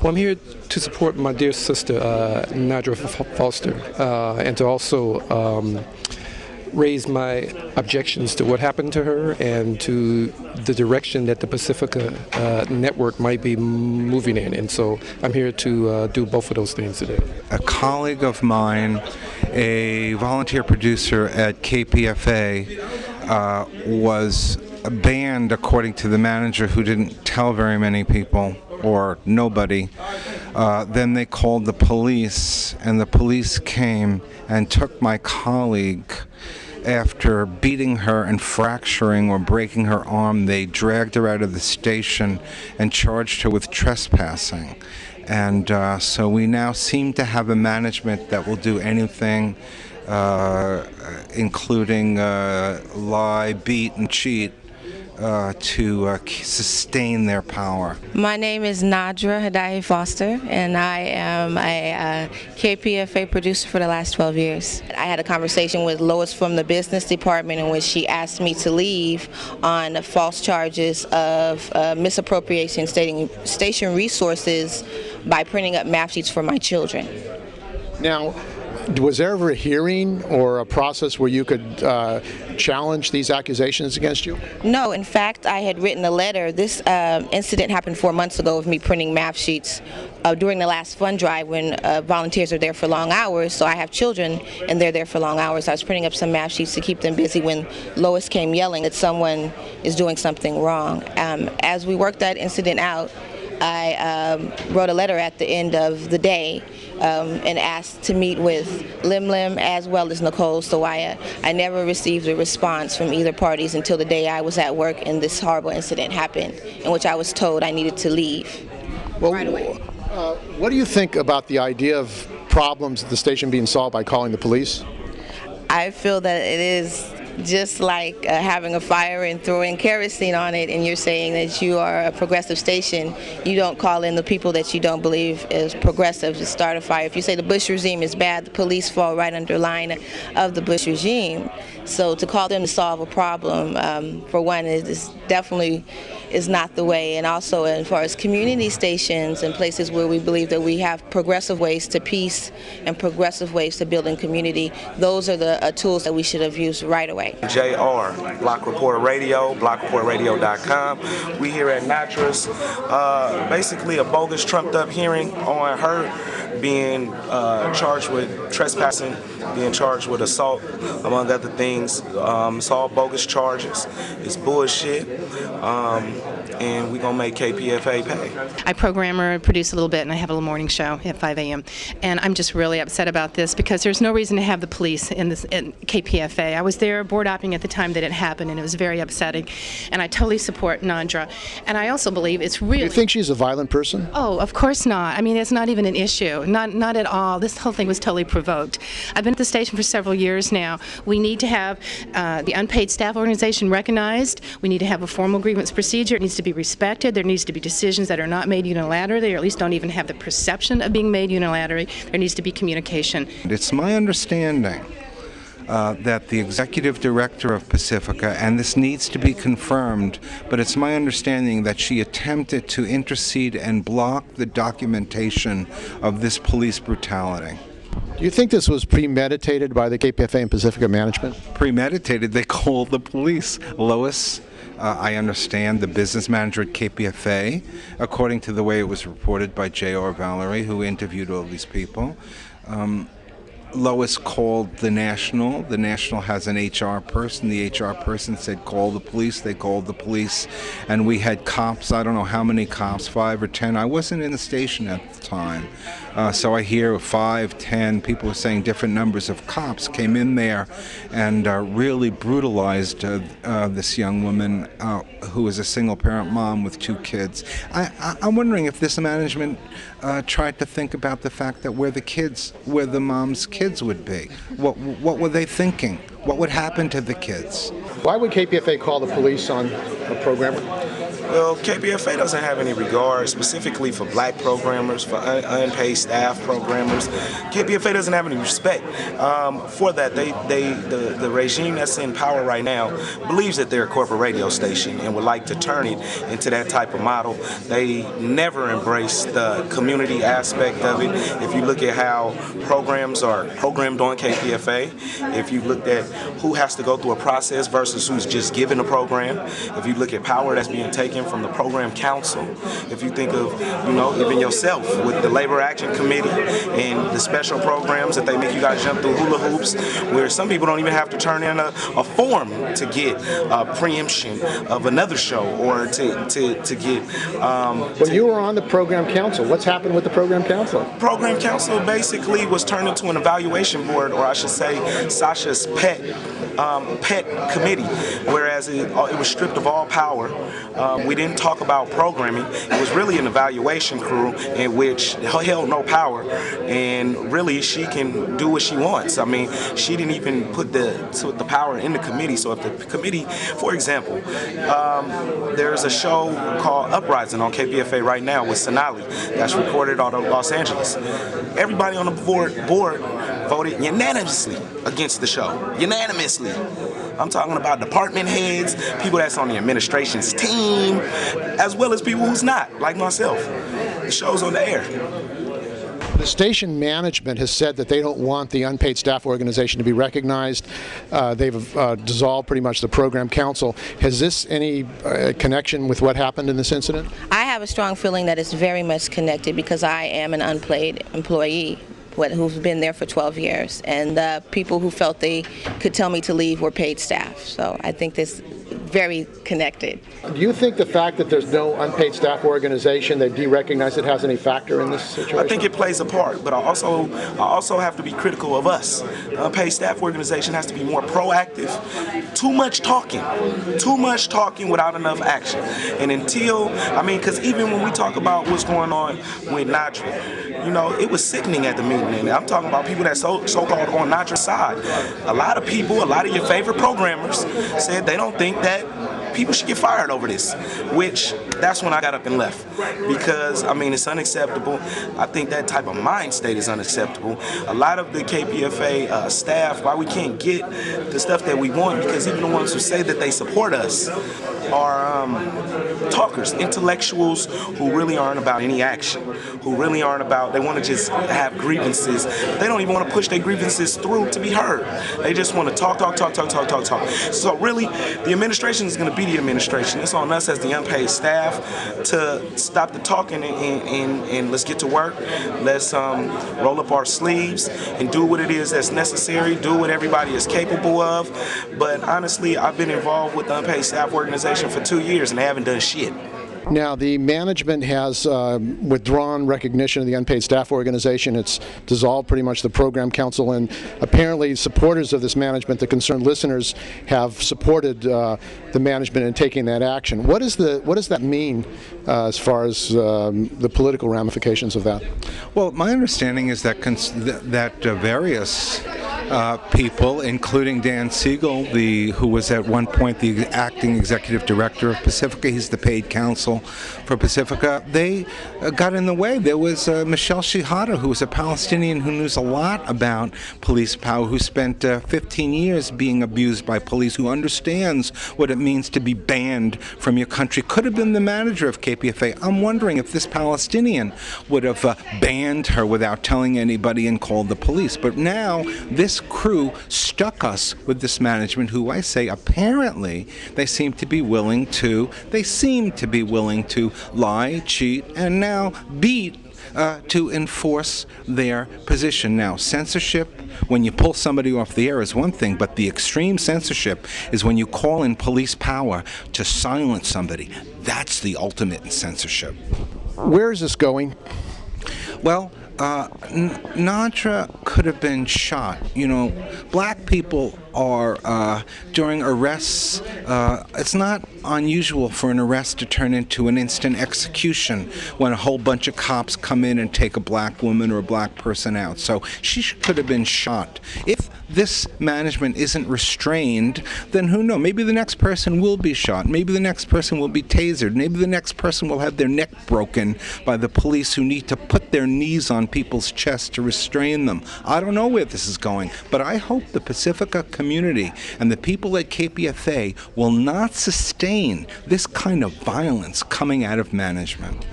Well, I'm here to support my dear sister, Nadra Foster, and to also raise my objections to what happened to her and to the direction that the Pacifica network might be moving in. And so I'm here to do both of those things today. A colleague of mine, a volunteer producer at KPFA, was banned, according to the manager, who didn't tell very many people, or nobody. Then they called the police, and the police came and took my colleague. After beating her and fracturing or breaking her arm, they dragged her out of the station and charged her with trespassing. And so we now seem to have a management that will do anything, including lie, beat, and cheat, to sustain their power. My name is Nadra Haeidy Foster, and I am a KPFA producer for the last 12 years. I had a conversation with Lois from the business department in which she asked me to leave on false charges of misappropriation station resources by printing up map sheets for my children. Now, was there ever a hearing or a process where you could challenge these accusations against you? No, in fact, I had written a letter. This incident happened 4 months ago of me printing map sheets during the last fund drive when volunteers are there for long hours. So I have children and they're there for long hours. I was printing up some map sheets to keep them busy when Lois came yelling that someone is doing something wrong. As we worked that incident out, I wrote a letter at the end of the day and asked to meet with Lemlem as well as Nicole Sureya. I never received a response from either parties until the day I was at work and this horrible incident happened, in which I was told I needed to leave right away. What do you think about the idea of problems at the station being solved by calling the police? I feel that it is just like having a fire and throwing kerosene on it, and you're saying that you are a progressive station. You don't call in the people that you don't believe is progressive to start a fire. If you say the Bush regime is bad, the police fall right under the line of the Bush regime. So to call them to solve a problem, for one, is definitely is not the way. And also, as far as community stations and places where we believe that we have progressive ways to peace and progressive ways to building community, those are the tools that we should have used right away. JR, Block Reporter Radio, blockreporterradio.com. We here at Nadra's, basically a bogus, trumped-up hearing on her being charged with trespassing, being charged with assault, among other things. It's all bogus charges. It's bullshit. And we're going to make KPFA pay. I program or produce a little bit, and I have a little morning show at 5 a.m. And I'm just really upset about this because there's no reason to have the police in KPFA. I was there board opping at the time that it happened, and it was very upsetting. And I totally support Nadra. And I also believe it's really... Do you think she's a violent person? Oh, of course not. I mean, it's not even an issue. Not at all. This whole thing was totally provoked. I've been at the station for several years now. We need to have the unpaid staff organization recognized. We need to have a formal grievance procedure. It needs to be respected. There needs to be decisions that are not made unilaterally, or at least don't even have the perception of being made unilaterally. There needs to be communication. It's my understanding that the executive director of Pacifica, and this needs to be confirmed, but it's my understanding that she attempted to intercede and block the documentation of this police brutality. Do you think this was premeditated by the KPFA and Pacifica management? Premeditated? They called the police. Lois, I understand, the business manager at KPFA, according to the way it was reported by J.R. Valerie, who interviewed all these people. Lois called the National. The National has an HR person. The HR person said, call the police. They called the police. And we had cops, I don't know how many cops, 5 or 10. I wasn't in the station at the time. So I hear 5, 10, people were saying different numbers of cops came in there and really brutalized this young woman who is a single-parent mom with 2 kids. I'm wondering if this management tried to think about the fact that where the mom's kids would be. What were they thinking? What would happen to the kids? Why would KPFA call the police on a programmer? Well, KPFA doesn't have any regard specifically for black programmers, for unpaid staff programmers. KPFA doesn't have any respect for that. The regime that's in power right now believes that they're a corporate radio station and would like to turn it into that type of model. They never embrace the community aspect of it. If you look at how programs are programmed on KPFA, if you looked at who has to go through a process versus who's just given a program, if you look at power that's being taken from the program council, if you think of, even yourself with the Labor Action Committee and the special programs that they make you guys jump through hula hoops, where some people don't even have to turn in a form to get preemption of another show or to get... When you were on the program council, what's happened with the program council? Program council basically was turned into an evaluation board, or I should say Sasha's pet committee, whereas it was stripped of all power. We didn't talk about programming. It was really an evaluation crew in which held no power, and really she can do what she wants. I mean, she didn't even put the power in the committee. So if the committee, for example, there's a show called Uprising on KPFA right now with Sonali that's recorded out of Los Angeles. Everybody on the board voted unanimously against the show. Unanimously. I'm talking about department heads, people that's on the administration's team, as well as people who's not, like myself. The show's on the air. The station management has said that they don't want the unpaid staff organization to be recognized. They've dissolved pretty much the program council. Has this any connection with what happened in this incident? I have a strong feeling that it's very much connected because I am an unpaid employee who's been there for 12 years, and the people who felt they could tell me to leave were paid staff. So I think this very connected. Do you think the fact that there's no unpaid staff organization, they've de-recognized it, has any factor in this situation? I think it plays a part, but I also have to be critical of us. The unpaid staff organization has to be more proactive. Too much talking without enough action. And until, because even when we talk about what's going on with Nadra, it was sickening at the meeting. And I'm talking about people that so-called on Nadra's side. A lot of your favorite programmers said they don't think that people should get fired over this, which that's when I got up and left, because it's unacceptable. I think that type of mind state is unacceptable. A lot of the KPFA staff, why we can't get the stuff that we want, because even the ones who say that they support us are talkers, intellectuals who really aren't about any action, who really aren't about, they want to just have grievances. They don't even want to push their grievances through to be heard. They just want to talk. So really, the administration is going to be the administration. It's on us as the unpaid staff to stop the talking and let's get to work. Let's roll up our sleeves and do what it is that's necessary, do what everybody is capable of. But honestly, I've been involved with the unpaid staff organization for 2 years and they haven't done shit. Now, the management has withdrawn recognition of the unpaid staff organization. It's dissolved pretty much the program council, and apparently supporters of this management, the concerned listeners, have supported the management in taking that action. What does that mean as far as the political ramifications of that? Well, my understanding is that various people, including Dan Siegel, who was at one point the acting executive director of Pacifica, he's the paid counsel for Pacifica, they got in the way. There was Michelle Shihada, who was a Palestinian who knows a lot about police power, who spent 15 years being abused by police, who understands what it means to be banned from your country, could have been the manager of KPFA. I'm wondering if this Palestinian would have banned her without telling anybody and called the police. But now this crew stuck us with this management who I say apparently they seem to be willing to lie, cheat, and now beat to enforce their position. Now, censorship, when you pull somebody off the air, is one thing, but the extreme censorship is when you call in police power to silence somebody. That's the ultimate censorship. Where is this going? Well, Nadra could have been shot. Black people are, during arrests, it's not unusual for an arrest to turn into an instant execution when a whole bunch of cops come in and take a black woman or a black person out. So she could have been shot. If this management isn't restrained, then who knows? Maybe the next person will be shot. Maybe the next person will be tasered. Maybe the next person will have their neck broken by the police who need to put their knees on people's chests to restrain them. I don't know where this is going, but I hope the Pacifica community and the people at KPFA will not sustain this kind of violence coming out of management.